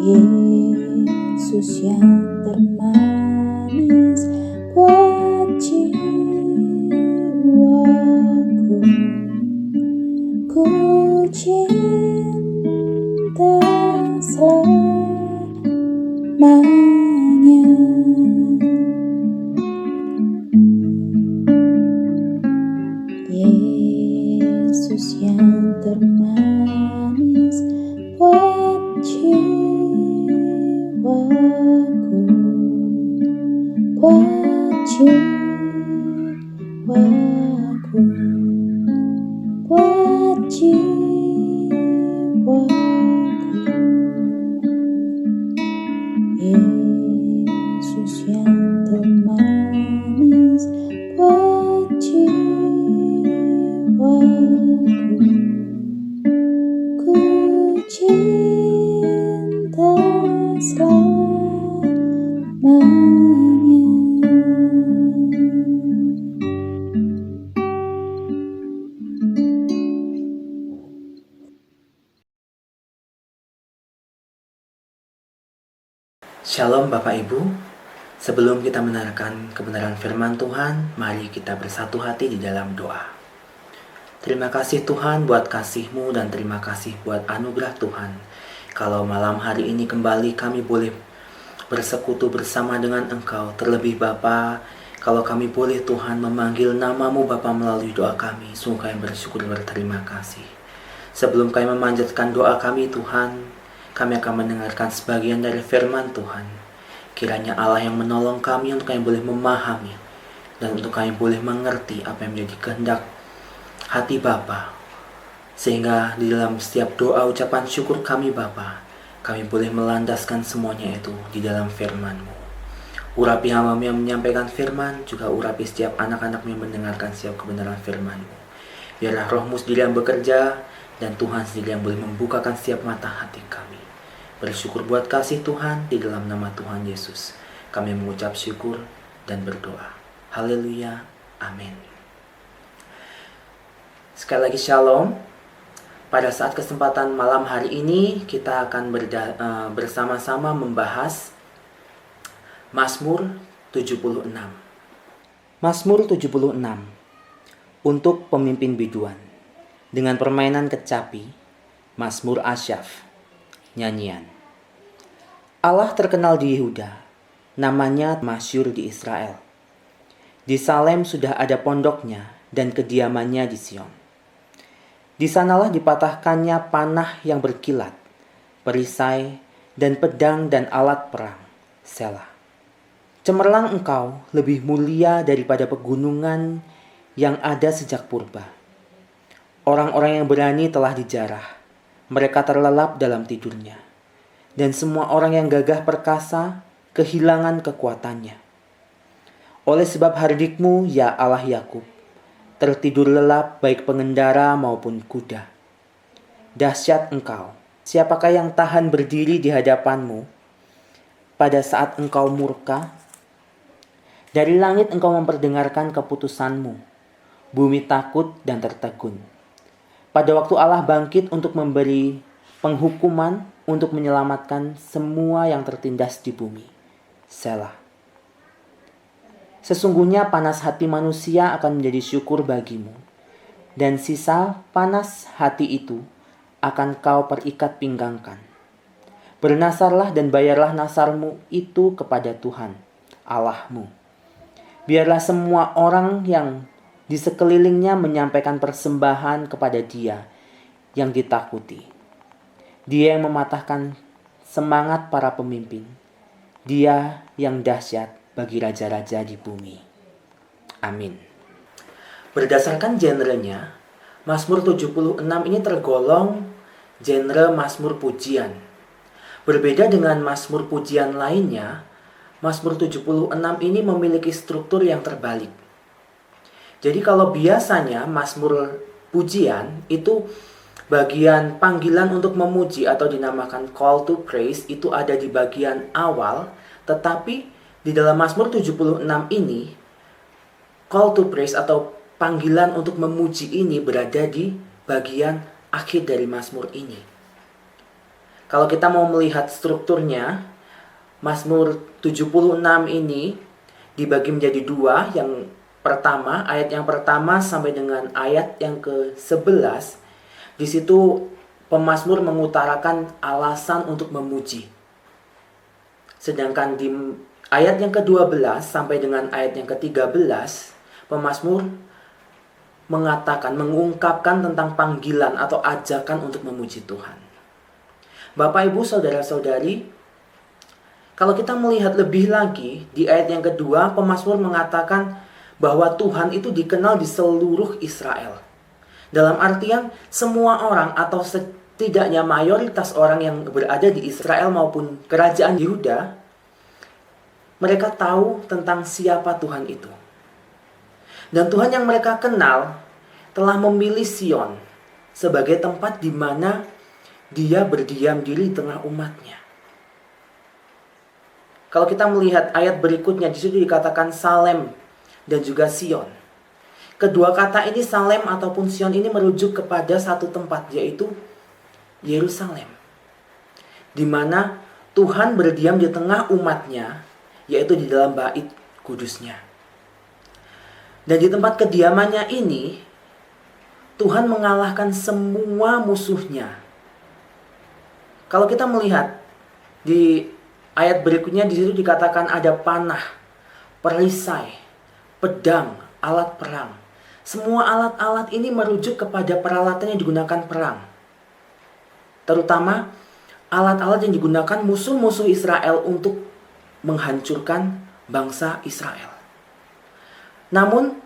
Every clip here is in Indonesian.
Yesus yang termanis buat jiwaku, ku cinta selamanya. Yesus yang termanis buat jiwaku, buat jiwaku, buat jiwaku. Yesus yang termanis buat jiwaku, ku cinta selamanya. Shalom Bapak Ibu. Sebelum kita mendengarkan kebenaran firman Tuhan, mari kita bersatu hati di dalam doa. Terima kasih Tuhan buat kasih-Mu dan terima kasih buat anugerah Tuhan. Kalau malam hari ini kembali kami boleh bersekutu bersama dengan Engkau. Terlebih Bapa, kalau kami boleh Tuhan memanggil nama-Mu Bapa melalui doa kami, sungguh kami bersyukur berterima kasih. Sebelum kami memanjatkan doa kami Tuhan, kami akan mendengarkan sebagian dari firman Tuhan. Kiranya Allah yang menolong kami untuk kami boleh memahami dan untuk kami boleh mengerti apa yang menjadi kehendak hati Bapa. Sehingga di dalam setiap doa ucapan syukur kami Bapa, kami boleh melandaskan semuanya itu di dalam firman-Mu. Urapi hamba-Mu yang menyampaikan firman, juga urapi setiap anak-anak-Mu yang mendengarkan setiap kebenaran firman-Mu. Biarlah Roh-Mu sendiri yang bekerja dan Tuhan sendiri yang boleh membukakan setiap mata hati kami. Bersyukur buat kasih Tuhan, di dalam nama Tuhan Yesus kami mengucap syukur dan berdoa. Haleluya, amin. Sekali lagi shalom. Pada saat kesempatan malam hari ini kita akan bersama-sama membahas Mazmur 76. Mazmur 76 untuk pemimpin biduan dengan permainan kecapi, Mazmur Asyaf. Nyanyian. Allah terkenal di Yehuda, namanya masyhur di Israel. Di Salem sudah ada pondoknya dan kediamannya di Sion. Di sanalah dipatahkannya panah yang berkilat, perisai dan pedang dan alat perang. Selah. Cemerlang engkau lebih mulia daripada pegunungan yang ada sejak purba. Orang-orang yang berani telah dijarah. Mereka terlelap dalam tidurnya. Dan semua orang yang gagah perkasa kehilangan kekuatannya. Oleh sebab hardik-Mu, ya Allah Yakub, tertidur lelap baik pengendara maupun kuda. Dahsyat engkau, siapakah yang tahan berdiri di hadapan-Mu pada saat engkau murka? Dari langit engkau memperdengarkan keputusan-Mu. Bumi takut dan tertegun. Pada waktu Allah bangkit untuk memberi penghukuman untuk menyelamatkan semua yang tertindas di bumi. Selah. Sesungguhnya panas hati manusia akan menjadi syukur bagimu, dan sisa panas hati itu akan kau perikat pinggangkan. Bernasarlah dan bayarlah nasarmu itu kepada Tuhan, Allahmu. Biarlah semua orang yang di sekelilingnya menyampaikan persembahan kepada Dia yang ditakuti. Dia yang mematahkan semangat para pemimpin. Dia yang dahsyat bagi raja-raja di bumi. Amin. Berdasarkan genrenya, Mazmur 76 ini tergolong genre Mazmur pujian. Berbeda dengan Mazmur pujian lainnya, Mazmur 76 ini memiliki struktur yang terbalik. Jadi kalau biasanya Mazmur pujian itu bagian panggilan untuk memuji atau dinamakan call to praise itu ada di bagian awal, tetapi di dalam Mazmur 76 ini call to praise atau panggilan untuk memuji ini berada di bagian akhir dari Mazmur ini. Kalau kita mau melihat strukturnya, Mazmur 76 ini dibagi menjadi dua. Yang pertama, ayat yang pertama sampai dengan ayat yang ke-11. Di situ pemazmur mengutarakan alasan untuk memuji. Sedangkan di ayat yang ke-12 sampai dengan ayat yang ke-13, pemazmur mengungkapkan tentang panggilan atau ajakan untuk memuji Tuhan. Bapak, Ibu, Saudara-saudari, kalau kita melihat lebih lagi di ayat yang kedua, pemazmur mengatakan bahwa Tuhan itu dikenal di seluruh Israel. Dalam artian semua orang atau setidaknya mayoritas orang yang berada di Israel maupun kerajaan Yehuda, mereka tahu tentang siapa Tuhan itu. Dan Tuhan yang mereka kenal telah memilih Sion sebagai tempat di mana Dia berdiam diri di tengah umatnya. Kalau kita melihat ayat berikutnya, di situ dikatakan Salem dan juga Sion. Kedua kata ini, Salem ataupun Sion, ini merujuk kepada satu tempat, yaitu Yerusalem, di mana Tuhan berdiam di tengah umatnya, yaitu di dalam bait kudusnya. Dan di tempat kediamannya ini, Tuhan mengalahkan semua musuhnya. Kalau kita melihat di ayat berikutnya, di situ dikatakan ada panah, perisai, pedang, alat perang. Semua alat-alat ini merujuk kepada peralatan yang digunakan perang. Terutama alat-alat yang digunakan musuh-musuh Israel untuk menghancurkan bangsa Israel. Namun,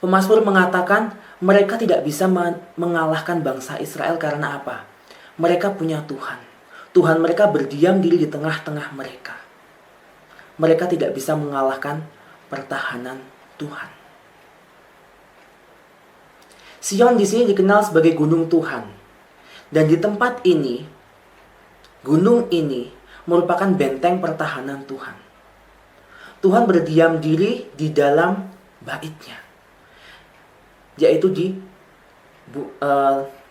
pemazmur mengatakan mereka tidak bisa mengalahkan bangsa Israel karena apa? Mereka punya Tuhan. Tuhan mereka berdiam diri di tengah-tengah mereka. Mereka tidak bisa mengalahkan pertahanan Tuhan. Sion di sini dikenal sebagai gunung Tuhan. Dan di tempat ini, gunung ini merupakan benteng pertahanan Tuhan. Tuhan berdiam diri di dalam bait-Nya, yaitu di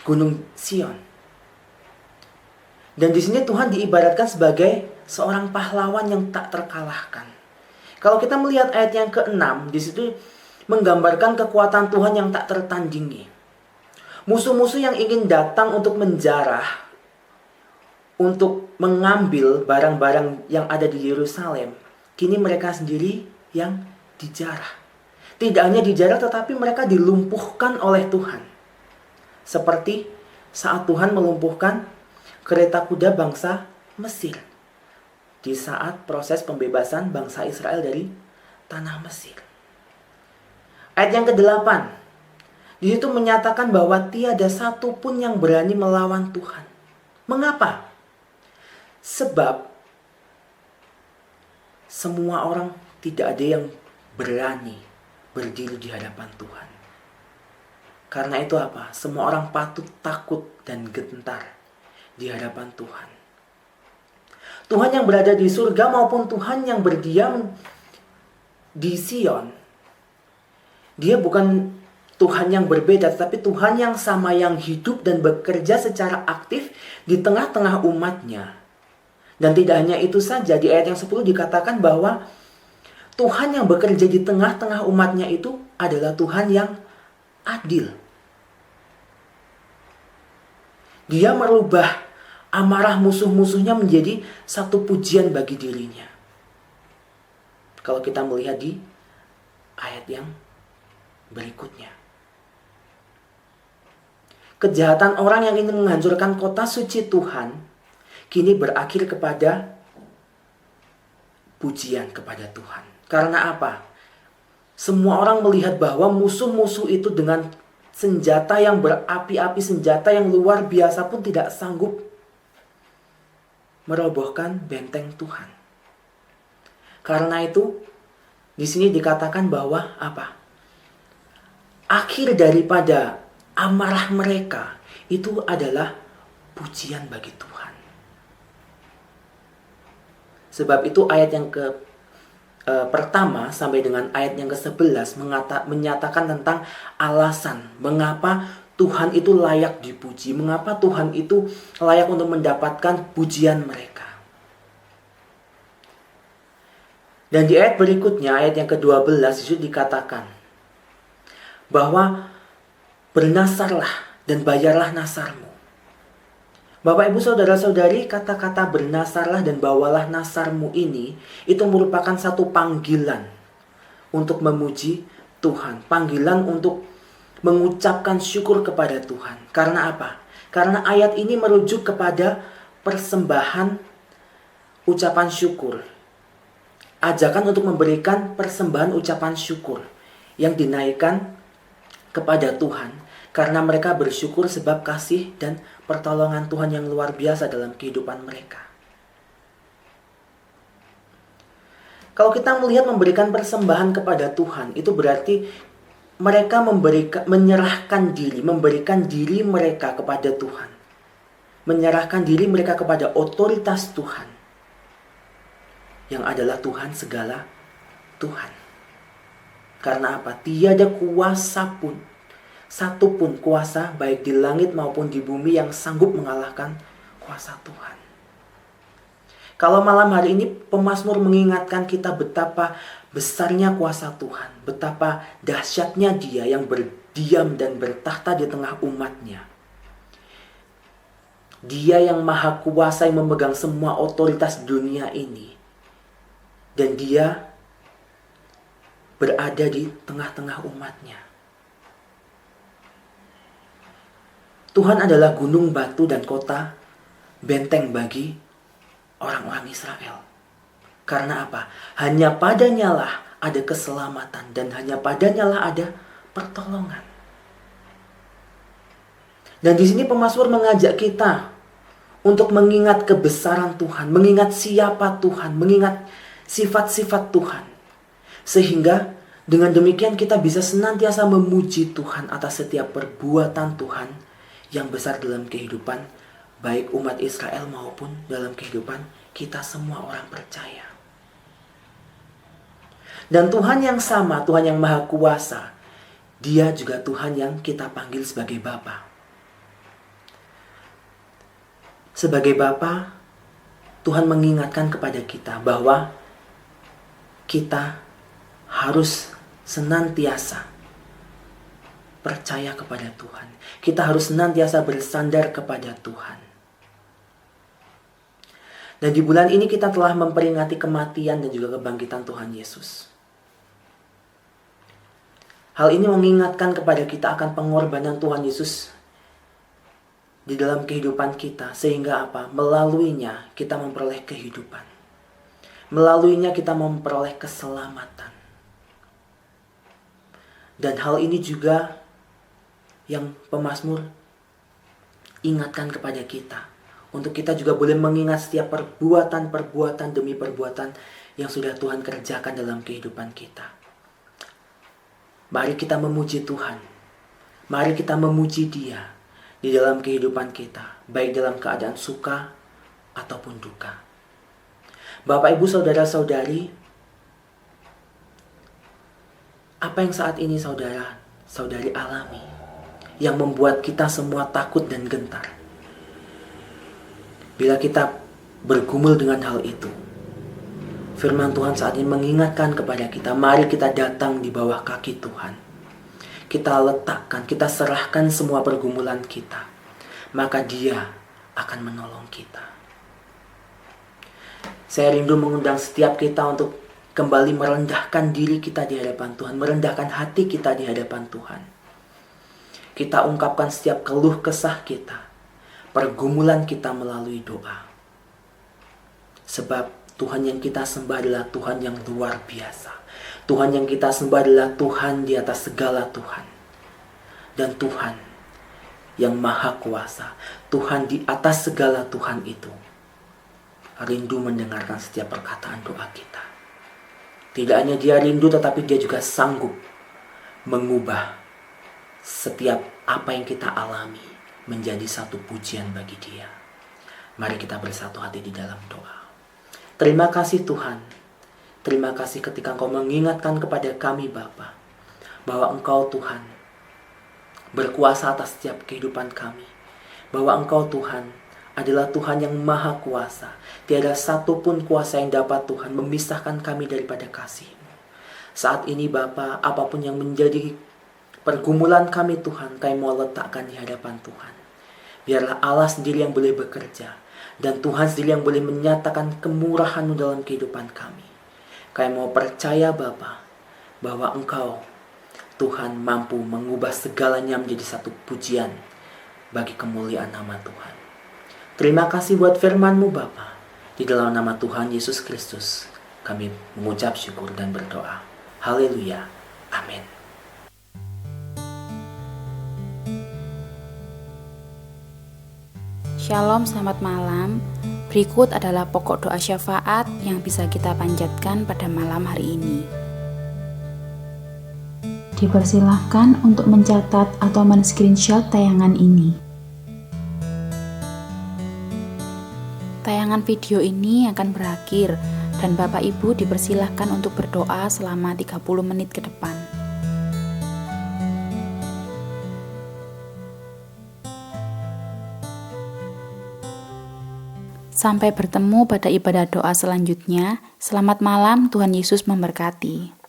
Gunung Sion. Dan di sini Tuhan diibaratkan sebagai seorang pahlawan yang tak terkalahkan. Kalau kita melihat ayat yang ke-6, di situ menggambarkan kekuatan Tuhan yang tak tertandingi. Musuh-musuh yang ingin datang untuk menjarah, untuk mengambil barang-barang yang ada di Yerusalem, kini mereka sendiri yang dijarah. Tidak hanya dijarah, tetapi mereka dilumpuhkan oleh Tuhan. Seperti saat Tuhan melumpuhkan kereta kuda bangsa Mesir di saat proses pembebasan bangsa Israel dari tanah Mesir. Ayat yang ke-8, di situ menyatakan bahwa tiada satu pun yang berani melawan Tuhan. Mengapa? Sebab semua orang, tidak ada yang berani berdiri di hadapan Tuhan. Karena itu apa? Semua orang patut takut dan gentar di hadapan Tuhan. Tuhan yang berada di surga maupun Tuhan yang berdiam di Sion, Dia bukan Tuhan yang berbeda, tetapi Tuhan yang sama, yang hidup dan bekerja secara aktif di tengah-tengah umatnya. Dan tidak hanya itu saja, di ayat yang 10 dikatakan bahwa Tuhan yang bekerja di tengah-tengah umatnya itu adalah Tuhan yang adil. Dia merubah amarah musuh-musuhnya menjadi satu pujian bagi dirinya. Kalau kita melihat di ayat yang berikutnya. Kejahatan orang yang ingin menghancurkan kota suci Tuhan kini berakhir kepada pujian kepada Tuhan. Karena apa? Semua orang melihat bahwa musuh-musuh itu dengan senjata yang berapi-api, senjata yang luar biasa pun tidak sanggup merobohkan benteng Tuhan. Karena itu, di sini dikatakan bahwa apa? Akhir daripada amarah mereka itu adalah pujian bagi Tuhan. Sebab itu ayat yang pertama sampai dengan ayat yang ke-11 menyatakan tentang alasan mengapa Tuhan itu layak dipuji? Mengapa Tuhan itu layak untuk mendapatkan pujian mereka? Dan di ayat berikutnya, ayat yang ke-12, itu dikatakan bahwa bernasarlah dan bayarlah nasarmu. Bapak, Ibu, Saudara-saudari, kata-kata bernasarlah dan bawalah nasarmu ini itu merupakan satu panggilan untuk memuji Tuhan. Panggilan untuk mengucapkan syukur kepada Tuhan. Karena apa? Karena ayat ini merujuk kepada persembahan ucapan syukur. Ajakan untuk memberikan persembahan ucapan syukur yang dinaikkan kepada Tuhan. Karena mereka bersyukur sebab kasih dan pertolongan Tuhan yang luar biasa dalam kehidupan mereka. Kalau kita melihat memberikan persembahan kepada Tuhan, itu berarti mereka menyerahkan diri, memberikan diri mereka kepada Tuhan. Menyerahkan diri mereka kepada otoritas Tuhan. Yang adalah Tuhan segala Tuhan. Karena apa? Tiada kuasa pun, satupun kuasa baik di langit maupun di bumi yang sanggup mengalahkan kuasa Tuhan. Kalau malam hari ini pemazmur mengingatkan kita betapa besarnya kuasa Tuhan, betapa dahsyatnya Dia yang berdiam dan bertahta di tengah umatnya. Dia yang maha kuasa yang memegang semua otoritas dunia ini. Dan Dia berada di tengah-tengah umatnya. Tuhan adalah gunung, batu, dan kota benteng bagi orang-orang Israel. Karena apa? Hanya padanya lah ada keselamatan dan hanya padanya lah ada pertolongan. Dan di sini pemazmur mengajak kita untuk mengingat kebesaran Tuhan, mengingat siapa Tuhan, mengingat sifat-sifat Tuhan. Sehingga dengan demikian kita bisa senantiasa memuji Tuhan atas setiap perbuatan Tuhan yang besar dalam kehidupan baik umat Israel maupun dalam kehidupan kita semua orang percaya. Dan Tuhan yang sama, Tuhan yang maha kuasa, Dia juga Tuhan yang kita panggil sebagai Bapa. Sebagai Bapa, Tuhan mengingatkan kepada kita bahwa kita harus senantiasa percaya kepada Tuhan. Kita harus senantiasa bersandar kepada Tuhan. Dan di bulan ini kita telah memperingati kematian dan juga kebangkitan Tuhan Yesus. Hal ini mengingatkan kepada kita akan pengorbanan Tuhan Yesus di dalam kehidupan kita. Sehingga apa? Melaluinya kita memperoleh kehidupan. Melaluinya kita memperoleh keselamatan. Dan hal ini juga yang pemazmur ingatkan kepada kita. Untuk kita juga boleh mengingat setiap perbuatan demi perbuatan yang sudah Tuhan kerjakan dalam kehidupan kita. Mari kita memuji Tuhan. Mari kita memuji Dia di dalam kehidupan kita. Baik dalam keadaan suka ataupun duka. Bapak, Ibu, Saudara-saudari, apa yang saat ini saudara-saudari alami yang membuat kita semua takut dan gentar? Bila kita bergumul dengan hal itu, firman Tuhan saat ini mengingatkan kepada kita, mari kita datang di bawah kaki Tuhan. Kita letakkan, kita serahkan semua pergumulan kita. Maka Dia akan menolong kita. Saya rindu mengundang setiap kita untuk kembali merendahkan diri kita di hadapan Tuhan, merendahkan hati kita di hadapan Tuhan. Kita ungkapkan setiap keluh kesah kita, pergumulan kita melalui doa. Sebab Tuhan yang kita sembah adalah Tuhan yang luar biasa. Tuhan yang kita sembah adalah Tuhan di atas segala Tuhan. Dan Tuhan yang maha kuasa, Tuhan di atas segala Tuhan itu, rindu mendengarkan setiap perkataan doa kita. Tidak hanya Dia rindu, tetapi Dia juga sanggup mengubah setiap apa yang kita alami menjadi satu pujian bagi Dia. Mari kita bersatu hati di dalam doa. Terima kasih Tuhan. Terima kasih ketika Engkau mengingatkan kepada kami Bapa, bahwa Engkau Tuhan berkuasa atas setiap kehidupan kami. Bahwa Engkau Tuhan adalah Tuhan yang maha kuasa. Tiada satupun kuasa yang dapat Tuhan memisahkan kami daripada kasih-Mu. Saat ini Bapa, apapun yang menjadi pergumulan kami Tuhan, kami mau letakkan di hadapan Tuhan. Biarlah Allah sendiri yang boleh bekerja, dan Tuhan sendiri yang boleh menyatakan kemurahan-Mu dalam kehidupan kami. Kami mau percaya Bapa, bahwa Engkau Tuhan mampu mengubah segalanya menjadi satu pujian bagi kemuliaan nama Tuhan. Terima kasih buat firman-Mu Bapa. Di dalam nama Tuhan Yesus Kristus kami mengucap syukur dan berdoa. Haleluya. Amin. Shalom, selamat malam. Berikut adalah pokok doa syafaat yang bisa kita panjatkan pada malam hari ini. Dipersilahkan untuk mencatat atau men-screenshot tayangan ini. Tayangan video ini akan berakhir dan Bapak Ibu dipersilahkan untuk berdoa selama 30 menit ke depan. Sampai bertemu pada ibadah doa selanjutnya. Selamat malam, Tuhan Yesus memberkati.